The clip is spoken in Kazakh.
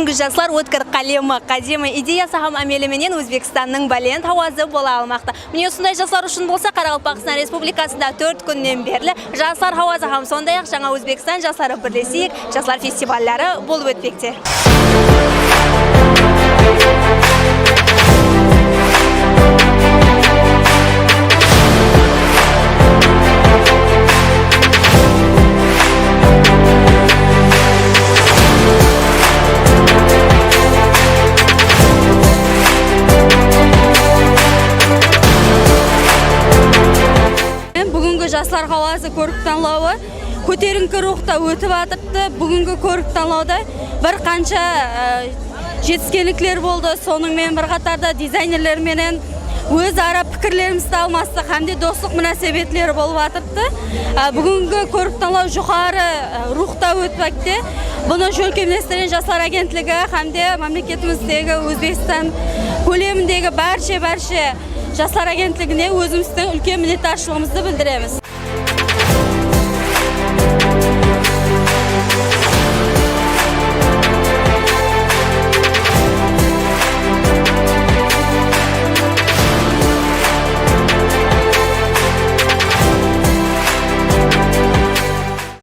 бүгінгі жаслар өткір қалемі, қадемі идеясы һәм әмеліменен Өзбекстанның бәлен тауазы бола алмақты. Міне осындай жаслар үшін болса, Қарақалпақстан Республикасында 4 күннен берлі жаслар хауазы һәм сондай-ақ жаңа Өзбекстан жастары бірлесейік жаслар фестивальдары болып өтпекте. Жаслар хауазы көрік танлауы көтеріңкі рухта өтіп атырды. Бүгінгі көрік танлауда бір қанша жетіскенліктер болды. Соныңмен бір қатарда дизайнерлерменен өз ара пікірлерімізді алмастық, әмде достық мүнәсебетлері болып атырды. Бүгінгі көрік танлау жұқары рухта өтпәкте. Бұны жөлкемлестірен жаслар агентлігі, әмде мемлекетіміздегі Өзбекстан көлеміндегі бәрше жаслар агентлігіне өзіміздің үлкен minnettarchiligimizni bildiramiz.